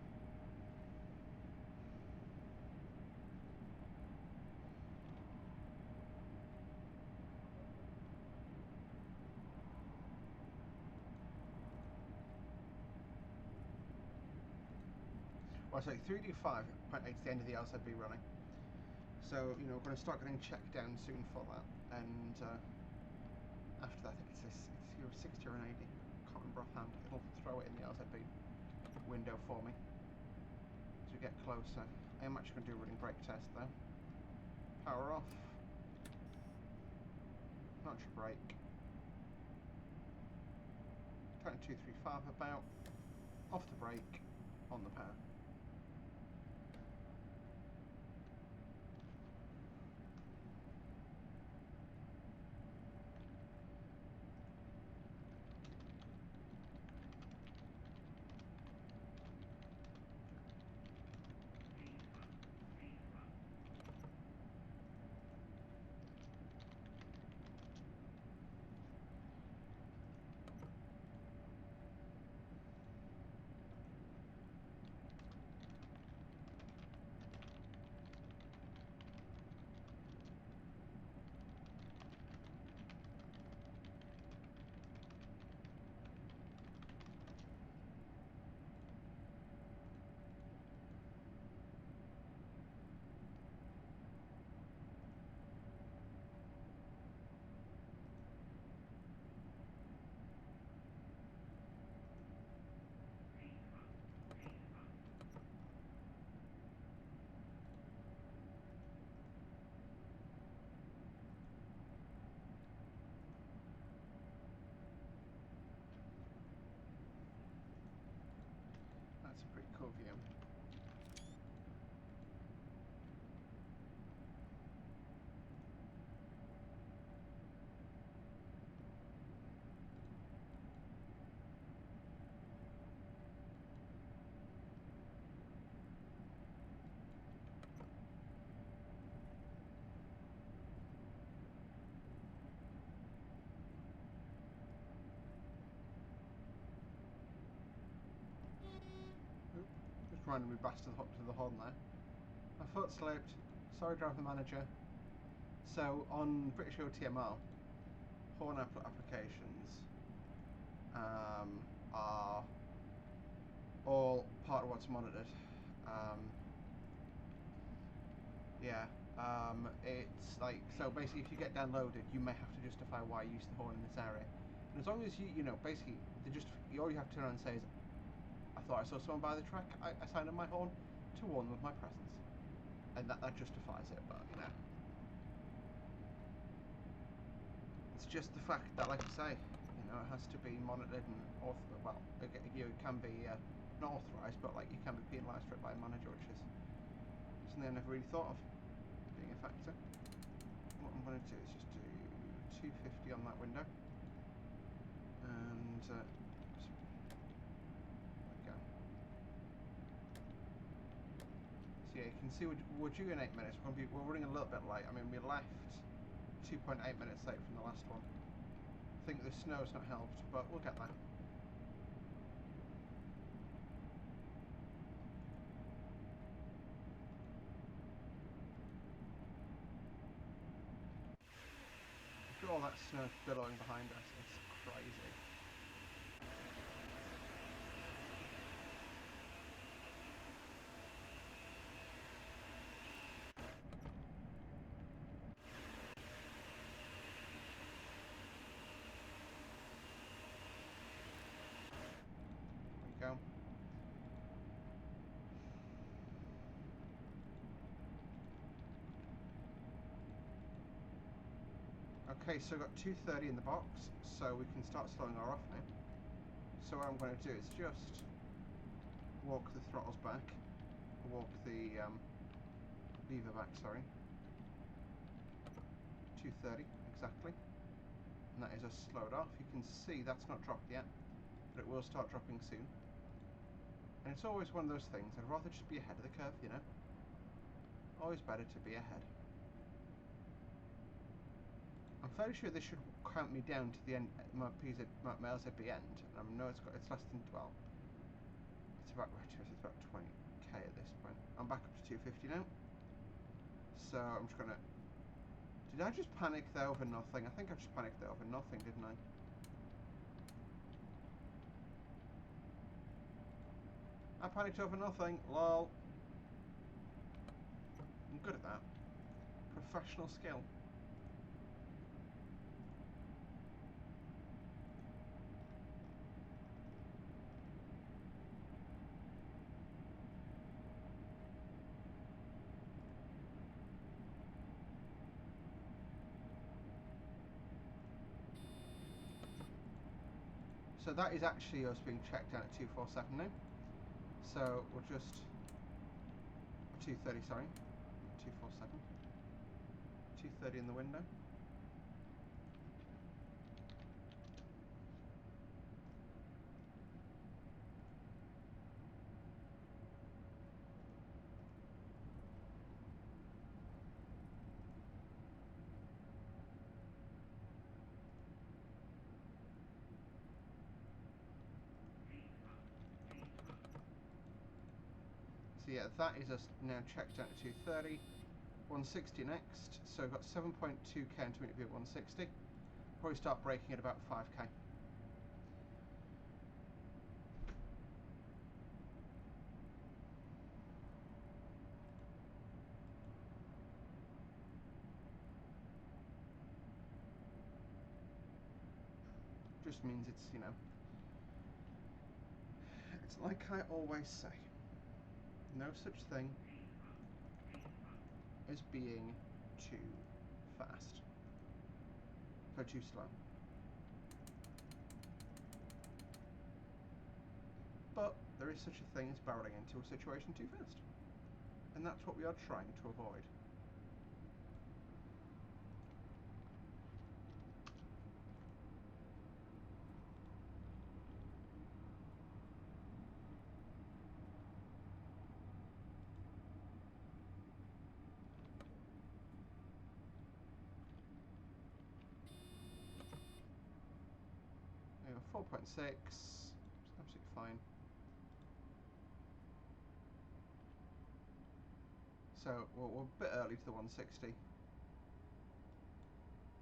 Well, sorry, 325.8 is the end of the LZB running. So, you know, we're going to start getting checked down soon for that. And after that, I think it's either a 60 or an 80. Can't remember offhand. It'll throw it in the LZB window for me as we get closer. I am actually going to do a running brake test though. Power off. Notch brake. Turn 235 about. Off the brake. On the power. That's a pretty cool view. Just randomly bashed to the horn there. My foot slipped. Sorry, driver manager. So on British OTMR, horn applications are all part of what's monitored. It's like, so basically if you get downloaded, you may have to justify why you use the horn in this area. And as long as you know, basically, all you have to turn around and say is, I thought I saw someone by the track, I sounded my horn to warn them of my presence. And that justifies it, but, you know. It's just the fact that, like I say, you know, it has to be monitored and well, you can be not authorised, but like you can be penalised for it by a manager, which is something I never really thought of being a factor. What I'm going to do is just do 250 on that window, and there we go. So yeah, you can see we're due in 8 minutes. We're running a little bit late. I mean, we left 2.8 minutes late from the last one. I think the snow's not helped, but we'll get there. Look at all that snow billowing behind us. It's crazy. There we go. Okay, so we've got 230 in the box, so we can start slowing her off now. So what I'm going to do is just walk the throttles back, walk the lever back, sorry. 230, exactly. And that is us slowed off. You can see that's not dropped yet, but it will start dropping soon. And it's always one of those things, I'd rather just be ahead of the curve, you know? Always better to be ahead. I'm fairly sure this should count me down to the end, my LZB end. And I know it's less than 12. It's about 20k at this point. I'm back up to 250 now. So I'm just gonna. Did I just panic there over nothing? I think I just panicked there over nothing, didn't I? I panicked over nothing. Lol. I'm good at that. Professional skill. So that is actually us being checked down at 247 now. So we'll just 230, sorry, 247, 230 in the window. So yeah, that is us now checked out at 230. 160 next, so we've got 7.2k into minute view at 160. Probably start braking at about 5k. Just means it's, you know, it's like I always say, no such thing as being too fast. So too slow. But there is such a thing as barreling into a situation too fast. And that's what we are trying to avoid. We have 4.6, it's absolutely fine. So we're a bit early to the 160.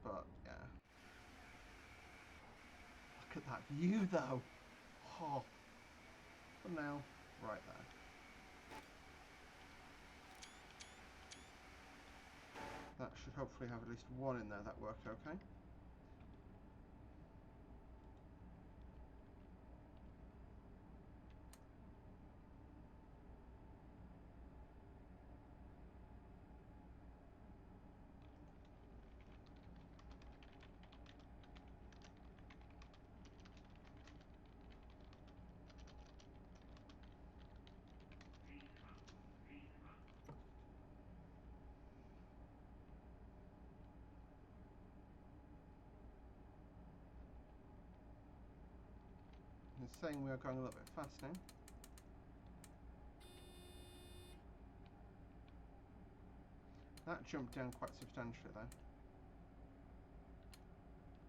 But yeah. Look at that view though. Oh. For now, right there. That should hopefully have at least one in there that worked okay. It's saying we are going a little bit fast now. That jumped down quite substantially though.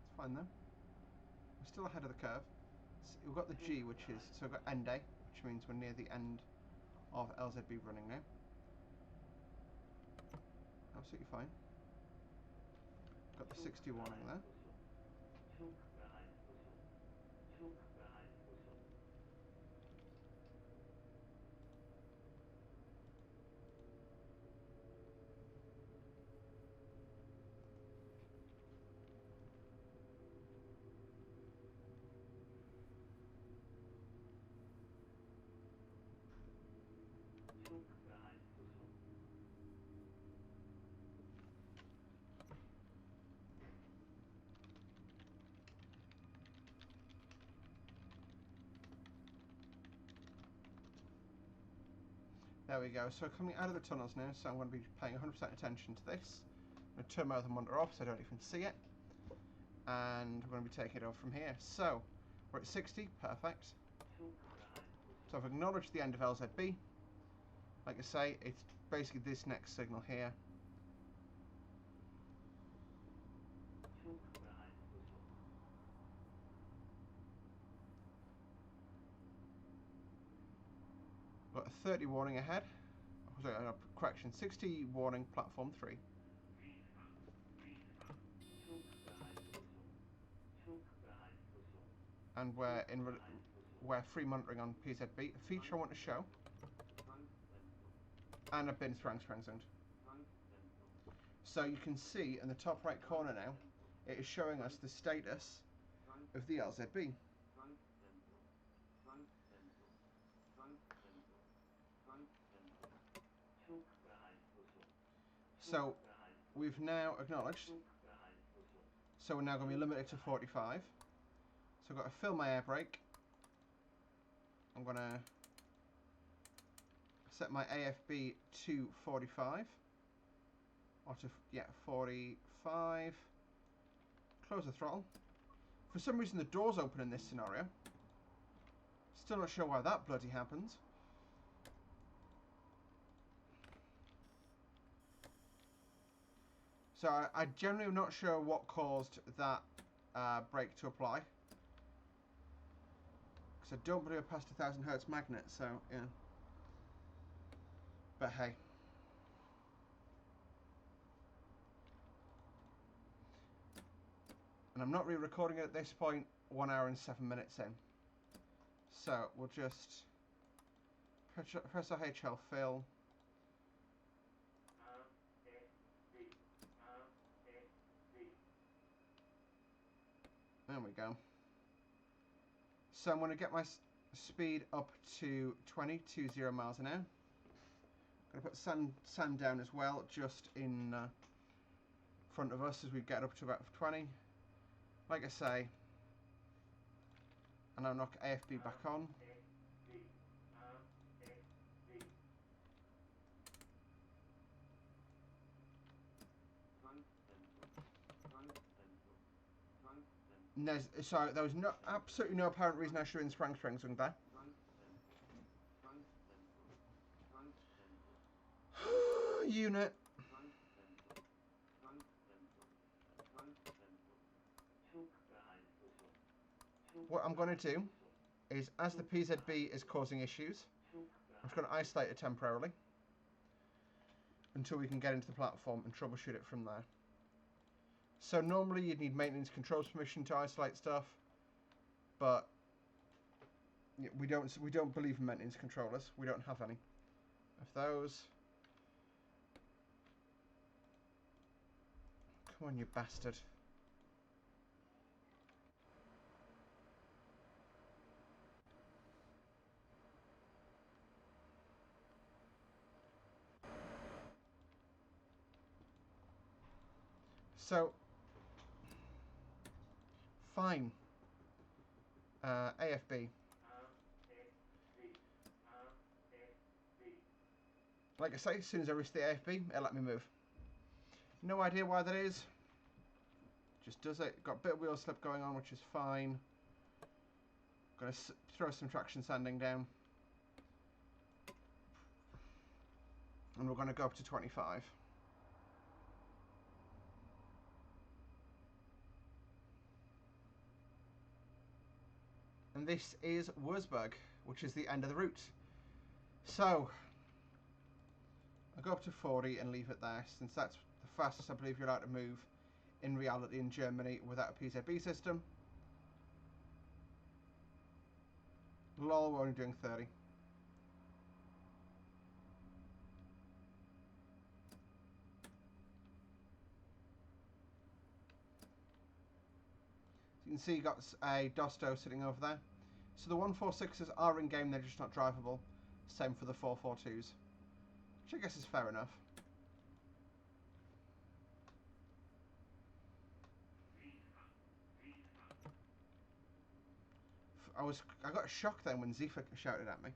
It's fine though. We're still ahead of the curve. So we've got the G, which is, so we've got end day, which means we're near the end of LZB running now. Absolutely fine. Got the 60 warning there. There we go, so coming out of the tunnels now, so I'm going to be paying 100% attention to this. I'm going to turn my other monitor off so I don't even see it. And we're going to be taking it over from here. So, we're at 60, perfect. So I've acknowledged the end of LZB. Like I say, it's basically this next signal here. Got a 30 warning ahead. Oh, sorry, correction, 60 warning, platform 3. And we're free monitoring on PZB. A feature I want to show. And I've been sprang zoned. So you can see in the top right corner now, it is showing us the status of the LZB. So we've now acknowledged. So we're now going to be limited to 45. So I've got to fill my air brake. I'm going to set my AFB to 45. Or to, yeah, 45. Close the throttle. For some reason the door's open in this scenario. Still not sure why that bloody happens. So I generally am not sure what caused that brake to apply. Because I don't believe I passed 1000 Hertz magnet, so yeah. But hey. And I'm not re-recording it at this point, 1 hour and 7 minutes in. So we'll just press our HL fill. There we go. So I'm going to get my speed up to 20 miles an hour. I'm going to put sand down as well, just in front of us as we get up to about 20. Like I say, and I'll knock AFB back on. Sorry, there was absolutely no apparent reason I should have been springs on there. Unit. What I'm going to do is, as the PZB is causing issues, I'm just going to isolate it temporarily until we can get into the platform and troubleshoot it from there. So normally you'd need maintenance controls permission to isolate stuff, but we don't believe in maintenance controllers. We don't have any of those. Come on, you bastard. So, fine. AFB. Like I say, as soon as I reach the AFB, it'll let me move. No idea why that is. Just does it. Got a bit of wheel slip going on, which is fine. Gonna throw some traction sanding down. And we're gonna go up to 25. And this is Wurzburg, which is the end of the route. So, I'll go up to 40 and leave it there, since that's the fastest I believe you're allowed to move in reality in Germany without a PZB system. Lol, we're only doing 30. You can see you got a Dosto sitting over there. So the 146s are in game, they're just not drivable. Same for the 442s, which I guess is fair enough. I got a shock then when Zifa shouted at me.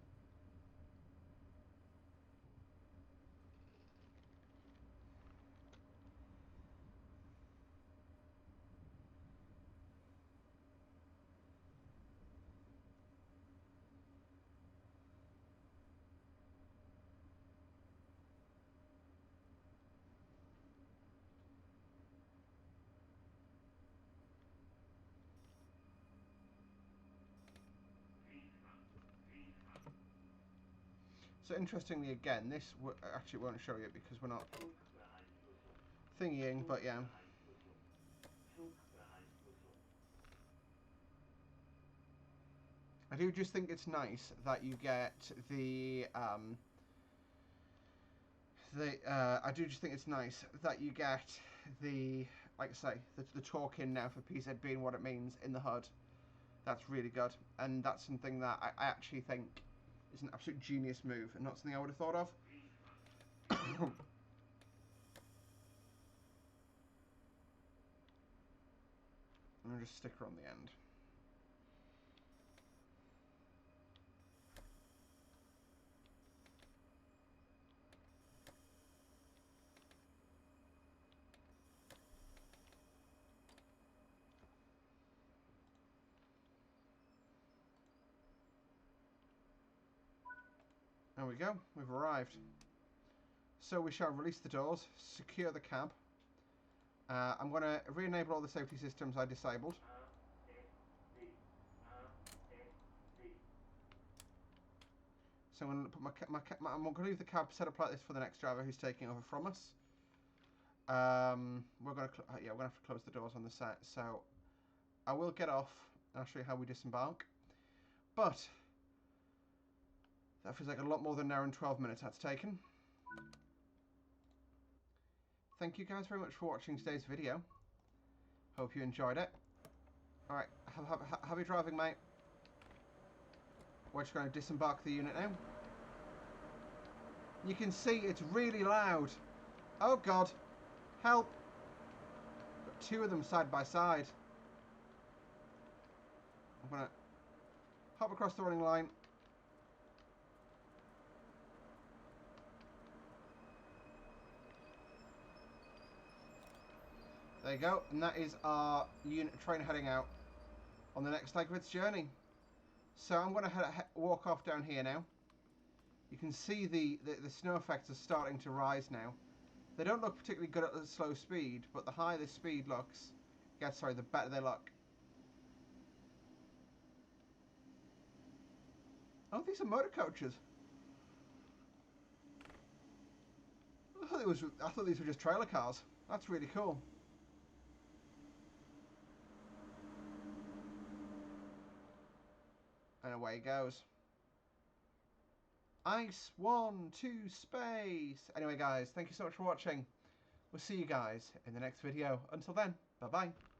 So interestingly, again, this actually won't show you because we're not thingying, but yeah. I do just think it's nice that you get the I do just think it's nice that you get the, like I say, the talk in now for PZ being what it means in the HUD. That's really good, and that's something that I actually think is an absolute genius move, and not something I would have thought of. And just sticker on the end. There we go. We've arrived. So we shall release the doors, secure the cab. I'm going to re-enable all the safety systems I disabled. So I'm going to put I'm going to leave the cab set up like this for the next driver who's taking over from us. We're going to have to close the doors on the set. So I will get off and I'll show you how we disembark. But that feels like a lot more than an hour and 12 minutes that's taken. Thank you guys very much for watching today's video. Hope you enjoyed it. Alright, happy driving, mate. We're just going to disembark the unit now. You can see it's really loud. Oh god, help. Got two of them side by side. I'm going to hop across the running line. There you go, and that is our unit train heading out on the next leg of its journey. So I'm going to walk off down here now. You can see the snow effects are starting to rise now. They don't look particularly good at the slow speed, but the higher the speed looks, the better they look. Oh, these are motor coaches. I thought these were just trailer cars. That's really cool. And away it goes. Ice 1 to space. Anyway, guys, thank you so much for watching. We'll see you guys in the next video. Until then, bye-bye.